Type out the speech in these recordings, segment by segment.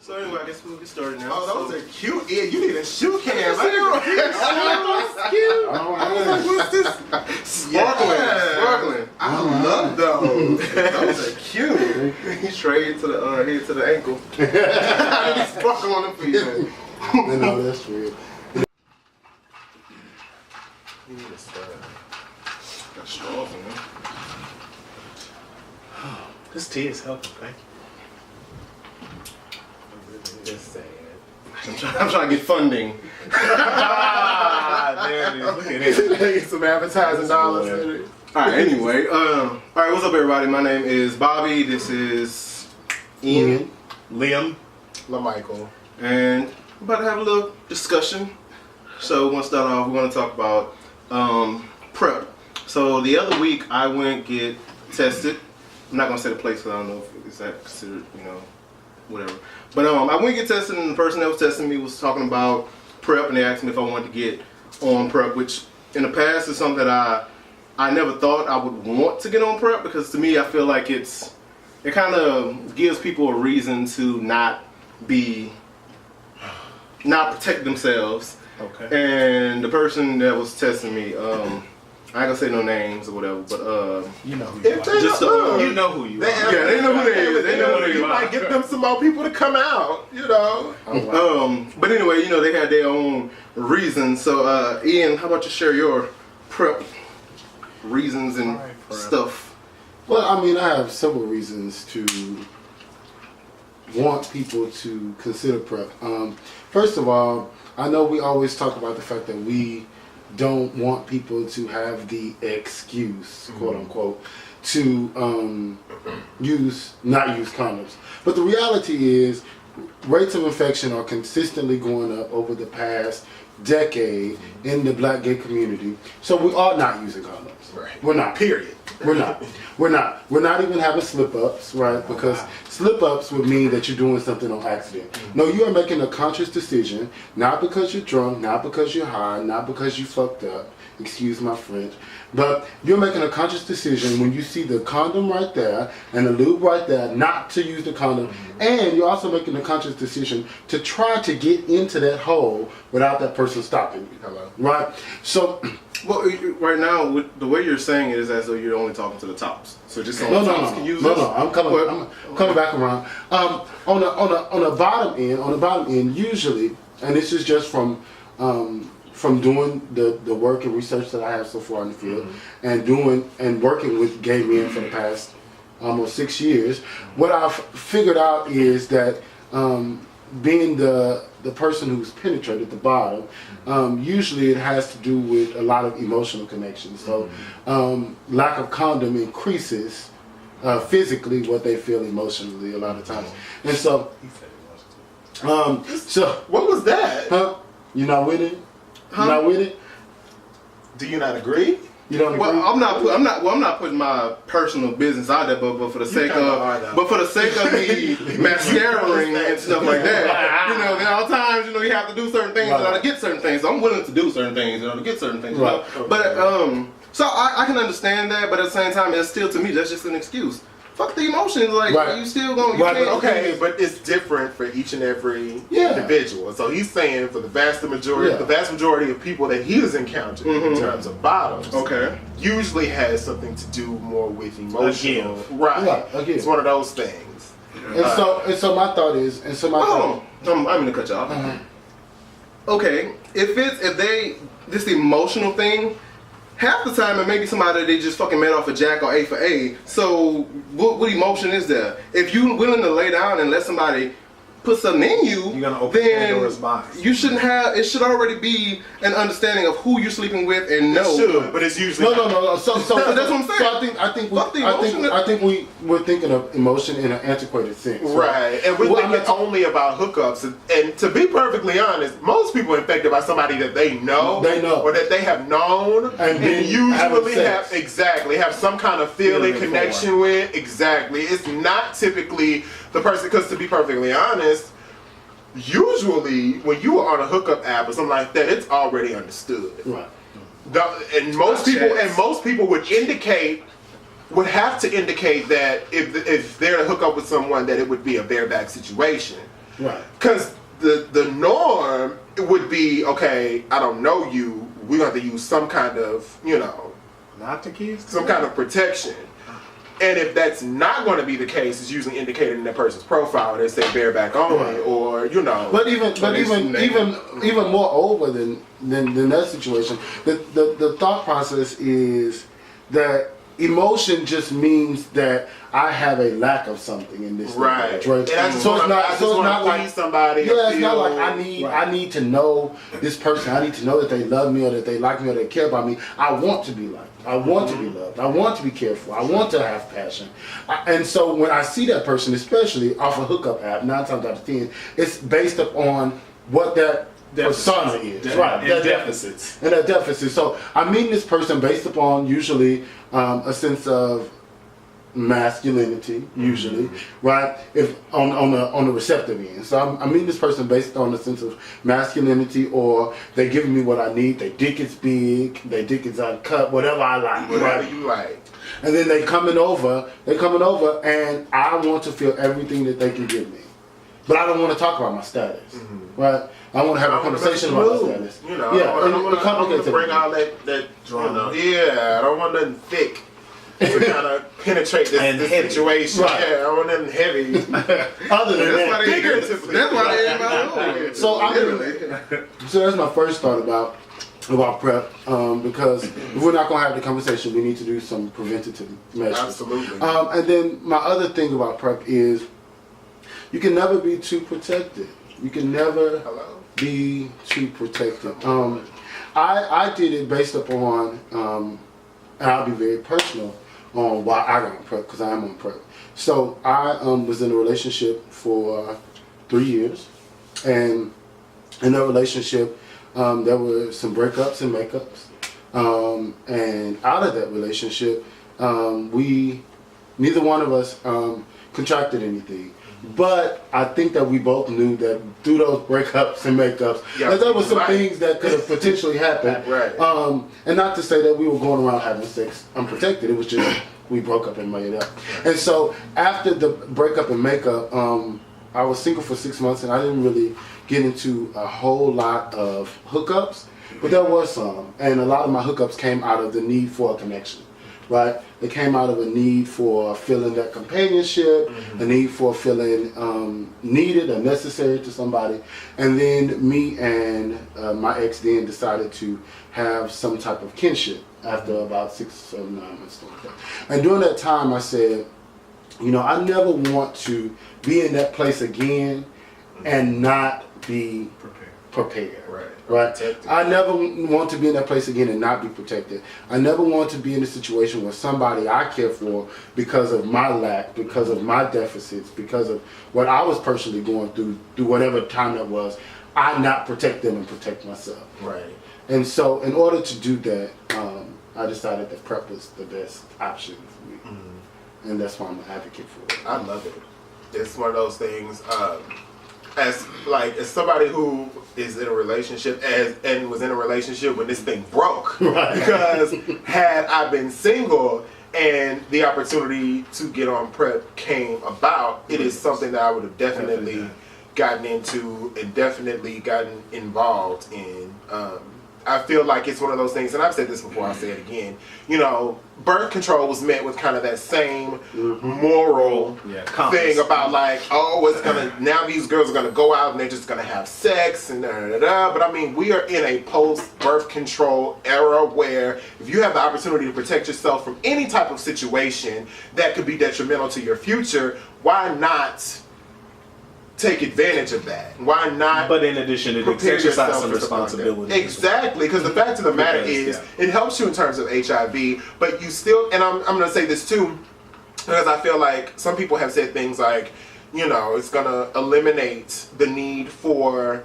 So anyway, I guess we'll get started now. Oh, those are cute. Yeah, you need a shoe cam. That's cute. I was like, what's this? Sparkling. I love those. Those are cute. He's straight to the head to the ankle. He's sparkling on the feet. No, that's real. You need a stud. Got straws in there. This tea is healthy, thank you. Just saying. I'm trying to get funding. There it is. Look at it. Get some advertising dollars in it. Alright, anyway. Alright, what's up everybody? My name is Bobby. This is Ian. Liam. LaMichael. And we're about to have a little discussion. So we want to start off, we want to talk about PrEP. So the other week I went get tested. I'm not going to say the place because I don't know if is that considered, you know, whatever. But I went to get tested, and the person that was testing me was talking about PrEP, and they asked me if I wanted to get on PrEP, which in the past is something that I never thought I would want to get on PrEP, because to me I feel like it kind of gives people a reason to not protect themselves. Okay. And the person that was testing me, I ain't gonna say no names or whatever, but you know who you are. Just you know who you are. Yeah, they know who they is. They know who they are. You might get them some more people to come out, you know. But anyway, you know, they had their own reasons. So Ian, how about you share your PrEP reasons and stuff? Well, I mean, I have several reasons to want people to consider PrEP. First of all, I know we always talk about the fact that we don't want people to have the excuse, quote unquote, to not use condoms. But the reality is, rates of infection are consistently going up over the past decade in the black gay community. So we are not using condoms. Right. We're not. Period. We're not. We're not even having slip-ups, right? Because slip-ups would mean that you're doing something on accident. No, you are making a conscious decision, not because you're drunk, not because you're high, not because you fucked up, excuse my French, but you're making a conscious decision when you see the condom right there and the lube right there not to use the condom, and you're also making a conscious decision to try to get into that hole without that person stopping you. Hello. Right? So... Well, right now, the way you're saying it is as though you're only talking to the tops. So just on the tops can use this? No, I'm coming back around. On the bottom end, usually, and this is just from doing the work and research that I have so far in the field, and working with gay men for the past almost 6 years. What I've figured out is that being the person who's penetrated at the bottom, usually it has to do with a lot of emotional connections. So lack of condom increases physically what they feel emotionally a lot of times. And so, what was that? Huh? You not with it? You not with it? Do you not agree? You don't agree? Well, I'm not putting my personal business out there, but for the sake of me mascaraing and stuff like that, you know, there are times, you know, you have to do certain things in order to get certain things. So I'm willing to do certain things in order to get certain things. Right. But so I can understand that, but at the same time, it's still, to me, that's just an excuse. Fuck the emotions, like you still gonna. Okay, but it's different for each and every individual. So he's saying for the vast majority of people that he has encountered in terms of bottoms, usually has something to do more with emotional. Right. It's one of those things. And so my thought is, I'm gonna cut you off. Okay, if this emotional thing. Half the time, it may be somebody they just fucking met off a jack or A for A. So, what emotion is there? If you're willing to lay down and let somebody put something in you, you're gonna open Pandora's box. You shouldn't have. It should already be an understanding of who you're sleeping with and know. It should, but it's usually no. So that's what I'm saying. So I think we're thinking of emotion in an antiquated sense. Right, and we're thinking only about hookups. And to be perfectly honest, most people are infected by somebody that they know, or that they have known, and usually have some kind of feeling connection with. Exactly, it's not typically the person, because to be perfectly honest, usually when you are on a hookup app or something like that, it's already understood. Right. And most people would have to indicate that if they're to hook up with someone, that it would be a bareback situation. Right. Because the norm would be, okay, I don't know you, we're going to have to use some kind of, Not the kids. some kind of protection. And if that's not going to be the case, it's usually indicated in that person's profile. They say bareback only, or But even more over than that situation, the thought process is that emotion just means that I have a lack of something in this. Right. So it's not like somebody. Yeah, it's not like I need to know this person. I need to know that they love me or that they like me or they care about me. I want to be liked. I want to be loved. I want to be cared for. I want to have passion. And so when I see that person, especially off a hookup app, 9 times out of 10, it's based upon what that persona is. Right. And deficits. And that deficit. So I'm meeting this person based upon usually a sense of masculinity, usually, right? If on the receptive end. So I'm meeting this person based on a sense of masculinity, or they giving me what I need. Their dick is big, their dick is uncut, whatever I like. Whatever you like. And then they coming over, and I want to feel everything that they can give me. But I don't want to talk about my status, right? I want to have a conversation about my status. I want to bring all that drama. I don't want nothing thick to kind of penetrate this situation. Right. Yeah, I want nothing heavy. Other than that, Figuratively. That's why everybody. So that's my first thought about PrEP, because if we're not going to have the conversation, we need to do some preventative measures. Absolutely. And then my other thing about PrEP is you can never be too protected. You can never be too protected. I did it based upon, and I'll be very personal on why I got on PrEP, because I am on PrEP. So I was in a relationship for 3 years, and in that relationship, there were some breakups and makeups, and out of that relationship, neither one of us contracted anything. But I think that we both knew that through those breakups and makeups, that there were some things that could have potentially happened. Right. And not to say that we were going around having sex unprotected. It was just we broke up and made it up. And so after the breakup and makeup, I was single for 6 months, and I didn't really get into a whole lot of hookups, but there were some. And a lot of my hookups came out of the need for a connection. Right? It came out of a need for feeling that companionship, a need for feeling needed or necessary to somebody. And then me and my ex then decided to have some type of kinship after about 6 or 9 months. And during that time I said, I never want to be in that place again and not be prepared. Right. I never want to be in that place again and not be protected. I never want to be in a situation where somebody I care for, because of my lack, because of my deficits, because of what I was personally going through whatever time that was, I not protect them and protect myself. Right. And so in order to do that, I decided that PrEP was the best option for me. And that's why I'm an advocate for it. I love it. It's one of those things, as somebody who is in a relationship and was in a relationship when this thing broke. Right. Because had I been single and the opportunity to get on PrEP came about, it is something that I would have definitely gotten into and definitely gotten involved in. I feel like it's one of those things, and I've said this before, I'll say it again, birth control was met with kind of that same moral thing about now these girls are gonna go out and they're just gonna have sex and da-da-da-da. But I mean, we are in a post-birth control era where if you have the opportunity to protect yourself from any type of situation that could be detrimental to your future, why not take advantage of that? Why not? But in addition, it exercises some responsibility. Exactly, because the fact of the matter is, it helps you in terms of HIV, but you still, and I'm going to say this too, because I feel like some people have said things like, it's going to eliminate the need for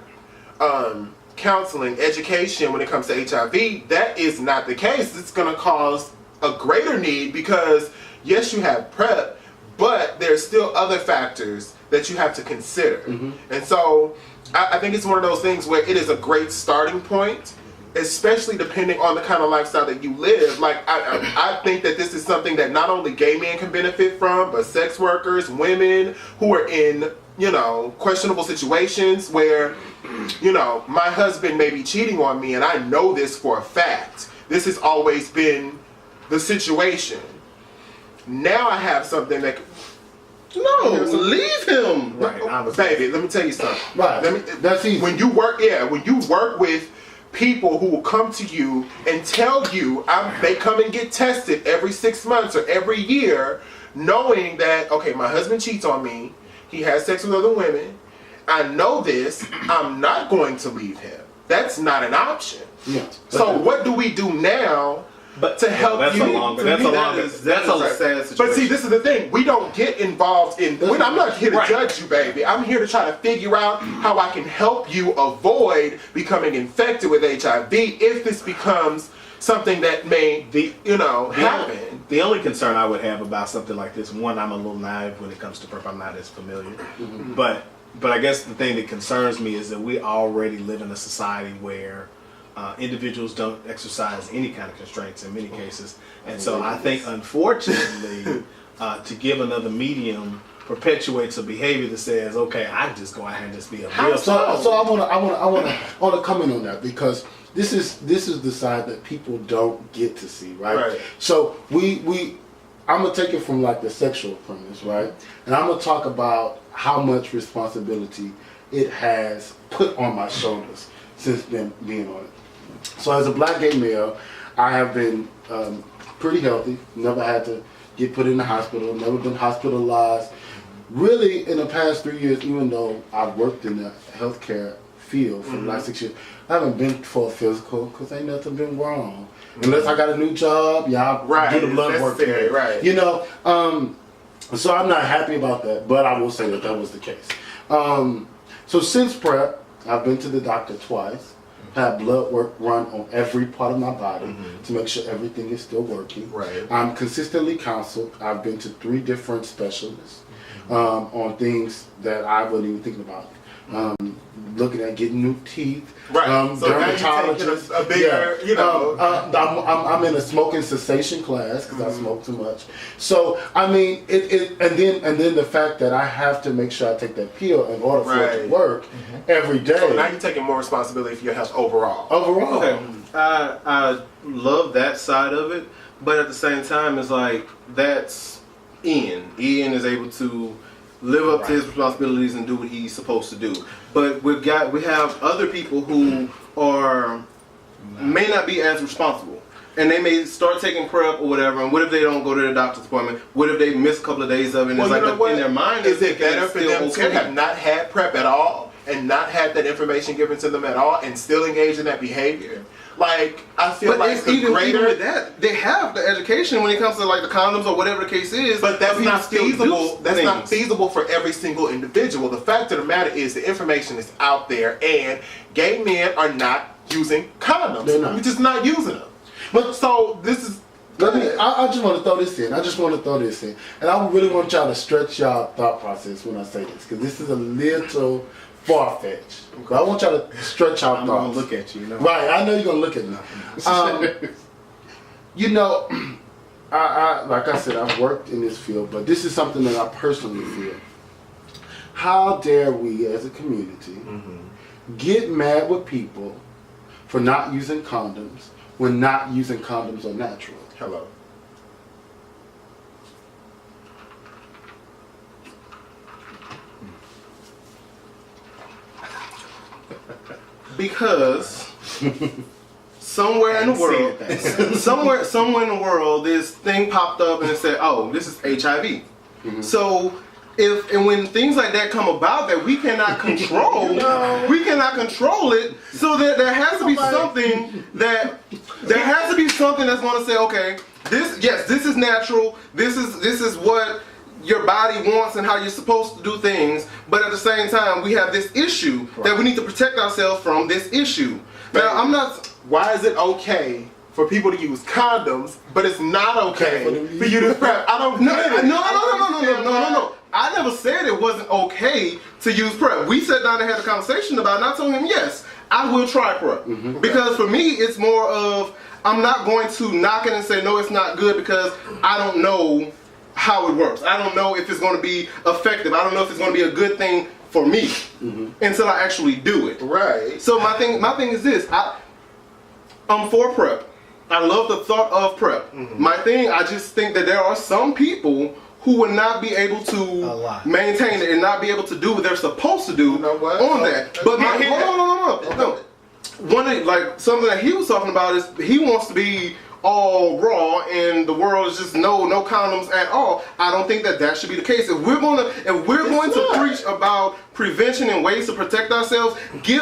counseling, education when it comes to HIV. That is not the case. It's going to cause a greater need because, yes, you have PrEP, but there's still other factors that you have to consider. And so I think it's one of those things where it is a great starting point, especially depending on the kind of lifestyle that you live. Like, I think that this is something that not only gay men can benefit from, but sex workers, women who are in questionable situations where, my husband may be cheating on me and I know this for a fact. This has always been the situation. Now I have something that... No, leave him. Right, baby, let me tell you something. Right, that's easy. When you work with people who will come to you and tell you, they come and get tested every 6 months or every year, knowing that, okay, my husband cheats on me, he has sex with other women, I know this, I'm not going to leave him. That's not an option. Yeah. So what do we do now to help you? That's a sad situation. But see, this is the thing. We don't get involved in... I'm not here to judge you, baby. I'm here to try to figure out how I can help you avoid becoming infected with HIV if this becomes something that may, happen. The only concern I would have about something like this, one, I'm a little naive when it comes to PrEP. I'm not as familiar. Mm-hmm. But I guess the thing that concerns me is that we already live in a society where individuals don't exercise any kind of constraints in many cases. And so I think, unfortunately, to give another medium perpetuates a behavior that says, okay, I just go out here and just be a real... So I wanna comment on that, because this is the side that people don't get to see, right? So I'm gonna take it from like the sexual premise, right? And I'm gonna talk about how much responsibility it has put on my shoulders since being on it. So as a black gay male, I have been pretty healthy, never had to get put in the hospital, never been hospitalized. Really, in the past 3 years, even though I've worked in the healthcare field for the last 6 years, I haven't been for a physical because ain't nothing been wrong. Unless I got a new job, I'll do the blood work. Right. So I'm not happy about that, but I will say that was the case. So since PrEP, I've been to the doctor twice, had blood work run on every part of my body to make sure everything is still working. Right. I'm consistently counseled. I've been to 3 different specialists on things that I wasn't even thinking about. Looking at getting new teeth. Right. So dermatologist. Now you're taking a bigger, I'm in a smoking cessation class because I smoke too much. So I mean, and then the fact that I have to make sure I take that pill in order for it to work every day. So now you're taking more responsibility for your health overall. Okay. I love that side of it, but at the same time, it's like that's Ian. Ian is able to live up to his responsibilities and do what he's supposed to do. But we have other people who may not be as responsible, and they may start taking PrEP or whatever. And what if they don't go to the doctor's appointment? What if they miss a couple of days of it? And it's like in their mind, is it better for them to have not had PrEP at all and not had that information given to them at all and still engage in that behavior? Like, I feel like it's even with that, they have the education when it comes to like the condoms or whatever the case is. But that's not feasible. That's not feasible for every single individual. The fact of the matter is the information is out there, and gay men are not using condoms. They're not. We're just not using them. But so this is. I just want to throw this in. And I really want y'all to stretch y'all thought process when I say this, because this is a little far-fetched. I want y'all to stretch out thoughts. I'm going to look at you. Right, I know you're going to look at me. I like I said, I've worked in this field, but this is something that I personally feel. How dare we as a community get mad with people for not using condoms when not using condoms are natural? Hello. Because somewhere in the world, this thing popped up and it said, "Oh, this is HIV." So when things like that come about that we cannot control, we cannot control it. So there has to be something that's going to say, okay, this is natural. This is what your body wants and how you're supposed to do things, but at the same time we have this issue that we need to protect ourselves from this issue. Now why is it okay for people to use condoms, but it's not okay for you to PrEP? I don't No. I never said it wasn't okay to use PrEP. We sat down and had a conversation about it, and I told him, yes, I will try PrEP. Because for me, it's more of, I'm not going to knock it and say, no, it's not good, because I don't know how it works. I don't know if it's going to be effective. I don't know if it's going to be a good thing for me until I actually do it. Right. So my thing is this. I'm for PrEP. I love the thought of PrEP. My thing, I just think that there are some people who would not be able to maintain it and not be able to do what they're supposed to do on that. But no. One of, like, something that he was talking about is he wants to be all raw and the world is just no condoms at all. I don't think that should be the case. If we're going to preach about prevention and ways to protect ourselves,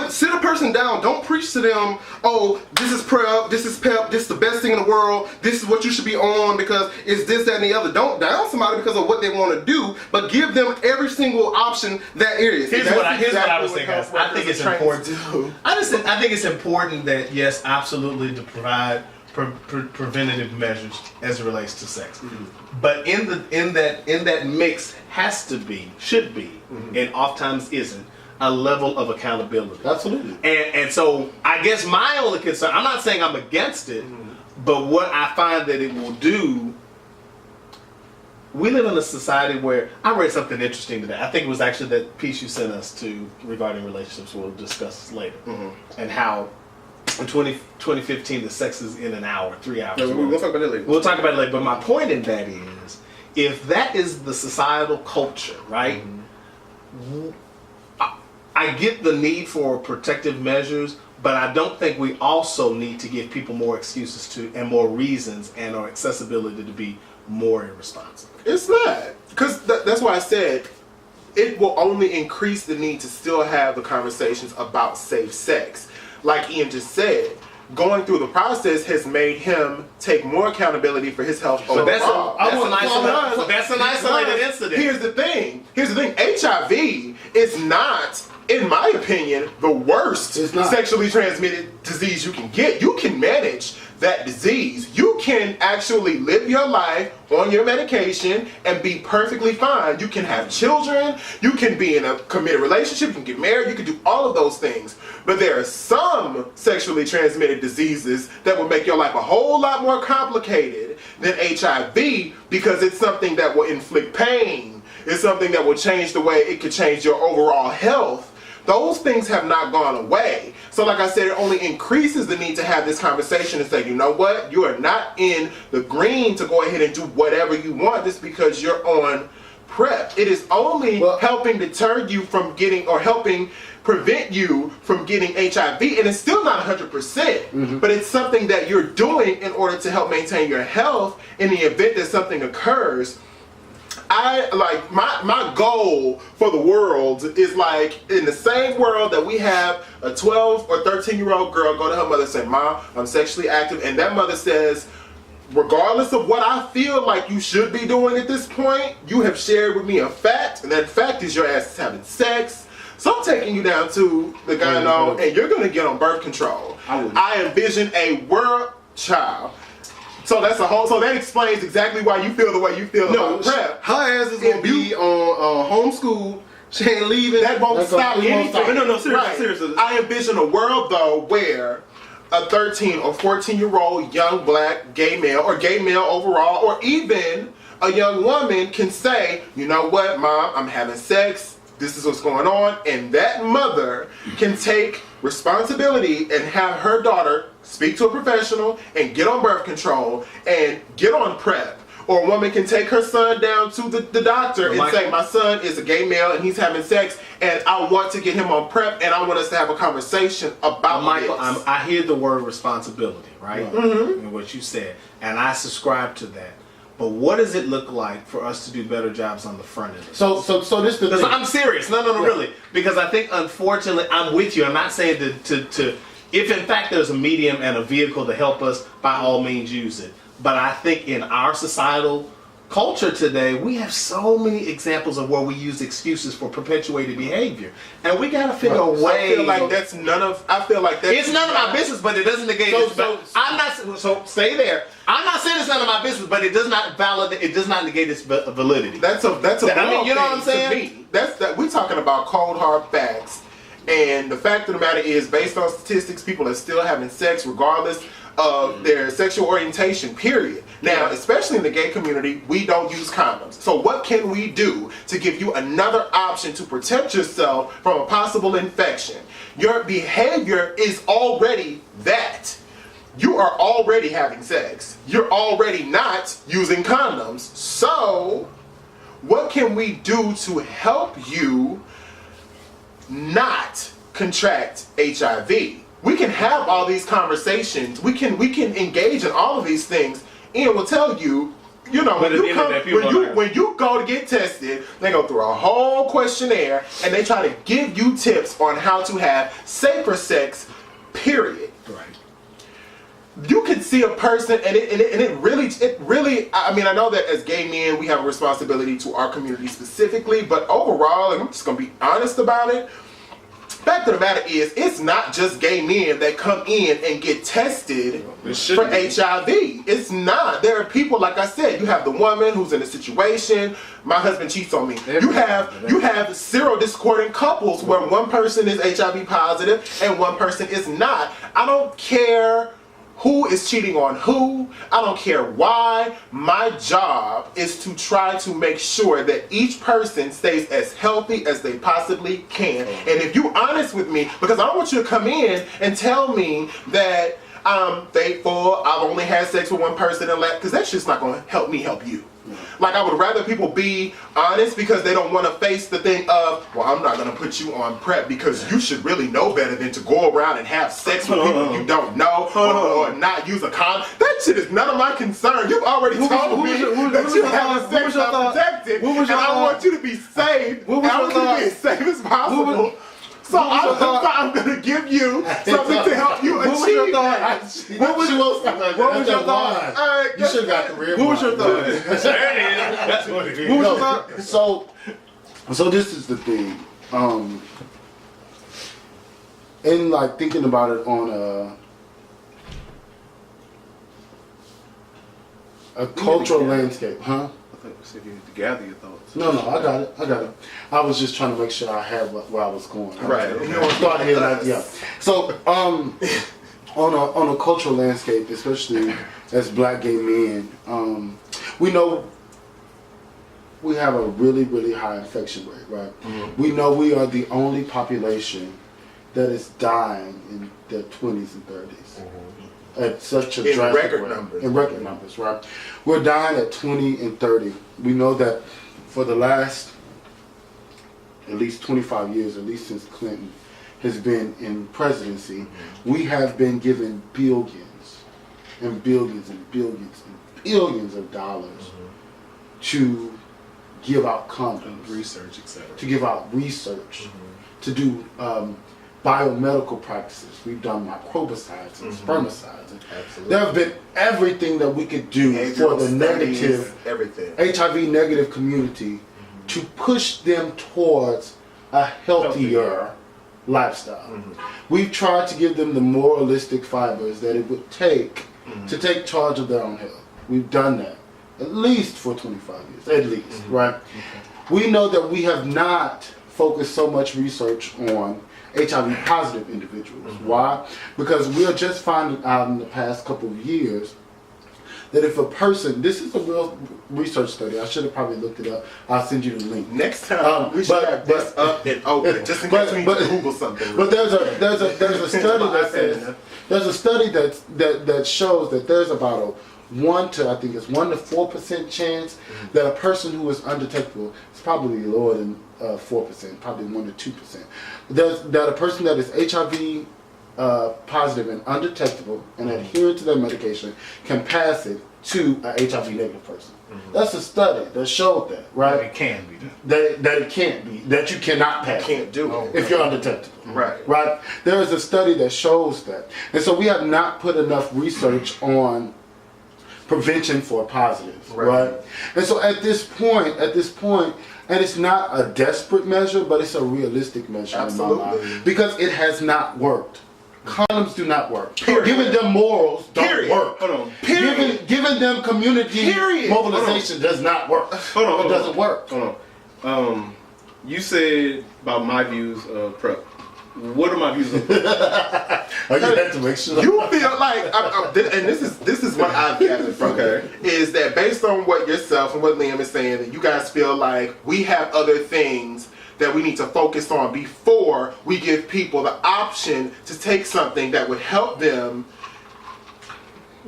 sit a person down. Don't preach to them, oh, this is PrEP, this is PEP, this is the best thing in the world, this is what you should be on because it's this, that, and the other. Don't down somebody because of what they want to do, but give them every single option that it is. Here's what I was thinking. I think it's important. I think it's important that, yes, absolutely, to provide preventative measures as it relates to sex, but in that mix should be, and oftentimes isn't, a level of accountability. Absolutely. And so I guess my only concern, I'm not saying I'm against it, but what I find that it will do. We live in a society where I read something interesting today. I think it was actually that piece you sent us to regarding relationships. We'll discuss this later, and how. In 2015, the sex is in an hour, 3 hours. Yeah, we'll talk about it later. We'll talk about it later. But my point in that is, if that is the societal culture, right? I get the need for protective measures, but I don't think we also need to give people more excuses and more reasons and our accessibility to be more irresponsible. It's not. Because that's why I said it will only increase the need to still have the conversations about safe sex. Like Ian just said, going through the process has made him take more accountability for his health overall. That's an isolated incident. Here's the thing. HIV is not, in my opinion, the worst sexually transmitted disease you can get. You can manage that disease. You can actually live your life on your medication and be perfectly fine. You can have children. You can be in a committed relationship. You can get married. You can do all of those things. But there are some sexually transmitted diseases that will make your life a whole lot more complicated than HIV because it's something that will inflict pain. It's something that will change the way it could change your overall health. Those things have not gone away. So like I said, it only increases the need to have this conversation and say, you know what? You are not in the green to go ahead and do whatever you want just because you're on PrEP. It is only helping deter you from getting, or helping prevent you from getting HIV. And it's still not 100%, but it's something that you're doing in order to help maintain your health in the event that something occurs. My goal for the world is like in the same world that we have a 12 or 13-year-old girl go to her mother and say, Mom, I'm sexually active. And that mother says, regardless of what I feel like you should be doing at this point, you have shared with me a fact. And that fact is your ass is having sex. So I'm taking you down to the gyno and you're going to get on birth control. I envision a world child. So so that explains exactly why you feel the way you feel about PrEP. Her ass is gonna be on homeschool. She ain't leaving. That won't stop anything. No, seriously. I envision a world though where a 13 or 14-year-old young black gay male or gay male overall, or even a young woman can say, you know what, Mom, I'm having sex. This is what's going on, and that mother can take responsibility and have her daughter speak to a professional and get on birth control and get on PrEP. Or a woman can take her son down to the doctor and say, my son is a gay male and he's having sex and I want to get him on PrEP and I want us to have a conversation about Michael, this. I hear the word responsibility, right? And what you said, and I subscribe to that. But what does it look like for us to do better jobs on the front end? So this the thing. I'm serious. No, really. Because I think, unfortunately, I'm with you. I'm not saying to if in fact there's a medium and a vehicle to help us, by all means use it. But I think in our societal culture today, we have so many examples of where we use excuses for perpetuated behavior, and we gotta figure a way. I feel like that's none of my business, but it doesn't negate. I'm not. So stay there. I'm not saying it's none of my business, but it does not validate. It does not negate its validity. That's a. I mean, you know what I'm saying? We're talking about cold hard facts. And the fact of the matter is, based on statistics, people are still having sex regardless of their sexual orientation, period. Now, especially in the gay community, we don't use condoms. So what can we do to give you another option to protect yourself from a possible infection? Your behavior is already that. You are already having sex. You're already not using condoms. So what can we do to help you not contract HIV? We can have all these conversations. We can engage in all of these things. Ian will tell you, you know, when you go to get tested, they go through a whole questionnaire and they try to give you tips on how to have safer sex, period. Right. You can see a person, and it really, I mean, I know that as gay men, we have a responsibility to our community specifically, but overall, and I'm just going to be honest about it, fact of the matter is, it's not just gay men that come in and get tested for HIV. It's not. There are people, like I said, you have the woman who's in a situation, my husband cheats on me. You have serodiscordant couples where one person is HIV positive and one person is not. I don't care who is cheating on who. I don't care why. My job is to try to make sure that each person stays as healthy as they possibly can. And if you're honest with me, because I don't want you to come in and tell me that I'm faithful, I've only had sex with one person, and because that's just not going to help me help you. Like, I would rather people be honest because they don't want to face the thing of, well, I'm not going to put you on PrEP because you should really know better than to go around and have sex with people you don't know or not use a condom. That shit is none of my concern. You've already told me that you have sex unprotected, and I want you to be safe. I want you to be as safe as possible. So I'm going to give you something to help you achieve. What was your thought? You should have got the real one. What was your thought? That's what it is. What was your thought? So this is the thing. In like thinking about it on a cultural landscape, huh? I think we said you need to gather your thoughts. No, I got it. I was just trying to make sure I had where I was going. Right. Start here, like, yeah. So, on a cultural landscape, especially as black gay men, we know we have a really, really high infection rate, right? Mm-hmm. We know we are the only population that is dying in their 20s and 30s. Mm-hmm. At such a drastic rate. In record numbers, right? We're dying at 20 and 30. We know that for the last at least 25 years, at least since Clinton has been in presidency, we have been given billions and billions and billions and billions of dollars to give out condoms, research, etc. To give out research, to do biomedical practices. We've done microbicides and spermicides. There have been everything that we could do for the negative, HIV negative community to push them towards a healthier lifestyle. We've tried to give them the moralistic fibers that it would take to take charge of their own health. We've done that at least for 25 years, at least, right? We know that we have not focused so much research on HIV positive individuals. Why? Because we are just finding out in the past couple of years that if a person, this is a real research study, I should have probably looked it up, I'll send you the link. Next time we should have this up and open, just in case we need to Google something. But there's a study that says, there's a study that shows that there's about a 1 to 4% chance that a person who is undetectable, it's probably lower than 4%, probably 1 to 2%. That a person that is HIV positive and undetectable and adherent to their medication can pass it to an HIV negative person. That's a study that showed that, right? That it can be done. That it can't be, that you cannot pass. Can't do it if you're undetectable. Right. Right. There is a study that shows that, and so we have not put enough research on prevention for positives, right? And so at this point, and it's not a desperate measure, but it's a realistic measure in my mind, because it has not worked. Condoms do not work. Period. Giving them morals don't work. Hold on. Giving them community mobilization does not work. It doesn't work. Hold on. You said about my views of PrEP. What are my views on PrEP? Oh, you have to make sure. You feel like, and this is what I've gathered from it, is that based on what yourself and what Liam is saying, that you guys feel like we have other things that we need to focus on before we give people the option to take something that would help them,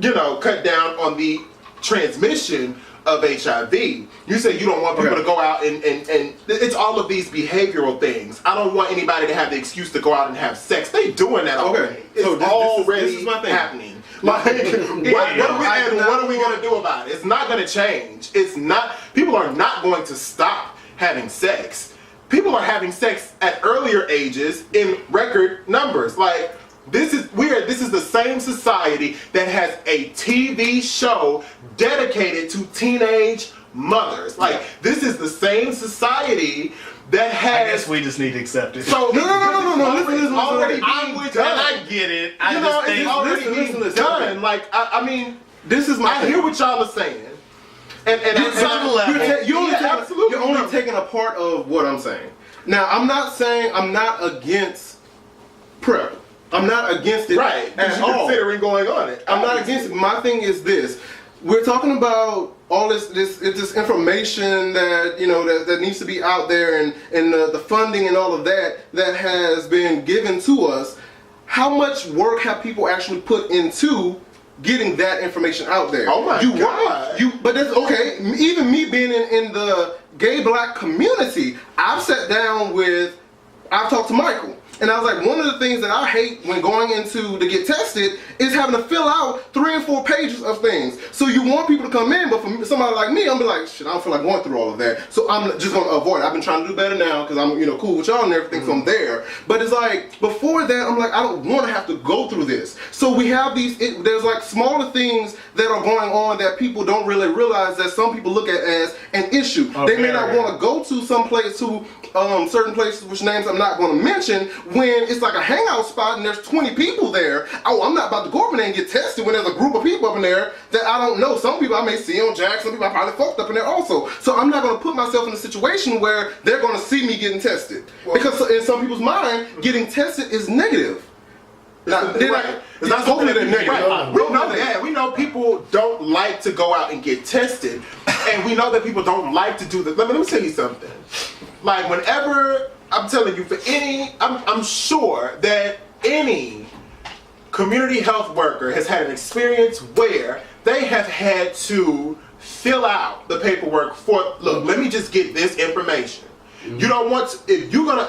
cut down on the transmission of HIV. You say you don't want people to go out and it's all of these behavioral things. I don't want anybody to have the excuse to go out and have sex. They doing that already. Okay. It's So this is my thing. happening. Like, what are we going to do about it? It's not going to change. It's not. People are not going to stop having sex. People are having sex at earlier ages in record numbers. Like, this is the same society that has a TV show dedicated to teenage mothers. Like, this is the same society that has. I guess we just need to accept it. So No. Listen. Already I'm being with you, and done. I get it. I It's just think already being done. Like, I mean, This is my I hear what y'all are saying. And some level. You're only taking a part of what I'm saying. Now, I'm not saying I'm not against PrEP. I'm not against it right. at You're all. considering going on it. I'm not against it. My thing is this: we're talking about all this information that that needs to be out there, and the funding and all of that has been given to us. How much work have people actually put into getting that information out there? Oh my God! But that's okay. Even me being in the gay black community, I've talked to Michael. And I was like, one of the things that I hate when going into to get tested is having to fill out 3 and 4 pages of things. So you want people to come in, but for somebody like me, I'm be like, shit, I don't feel like going through all of that. So I'm just going to avoid it. I've been trying to do better now because I'm cool with y'all and everything from there. But it's like, before that, I'm like, I don't want to have to go through this. So we have there's like smaller things that are going on that people don't really realize that some people look at as an issue. They may not want to go to some place certain places, which names I'm not going to mention, when it's like a hangout spot and there's 20 people there. Oh, I'm not about to go up in there and get tested when there's a group of people up in there that I don't know. Some people I may see on Jack, some people I probably fucked up in there also. So I'm not going to put myself in a situation where they're going to see me getting tested. Because in some people's mind, getting tested is negative. It's not totally negative. Right. We know that. We know people don't like to go out and get tested, and we know that people don't like to do that. Let me tell you something. Like, whenever I'm telling you, I'm sure that any community health worker has had an experience where they have had to fill out the paperwork for. Look, let me just get this information. You don't want to, if you're gonna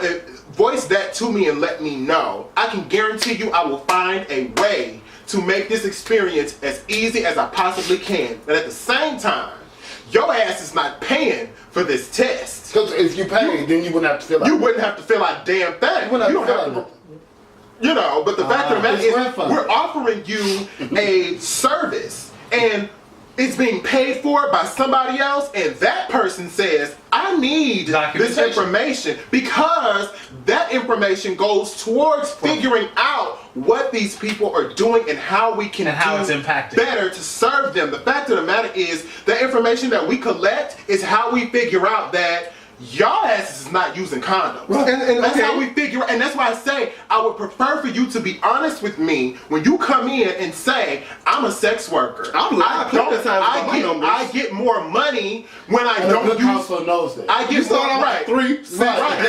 voice that to me and let me know, I can guarantee you I will find a way to make this experience as easy as I possibly can. And at the same time, your ass is not paying for this test. Because if you pay, then you wouldn't have to fill out. You wouldn't have to fill out a damn thing. You don't have to. But the fact of the matter is, we're offering you a service, and it's being paid for by somebody else, and that person says, I need this information, because that information goes towards figuring out what these people are doing and how we can it's impacting better to serve them. The fact of the matter is, the information that we collect is how we figure out that y'all asses is not using condoms. Right. And that's how we figure, and that's why I say I would prefer for you to be honest with me when you come in and say, I'm a sex worker. I get more money when I don't use. Knows that. I get more, right. 3. Right.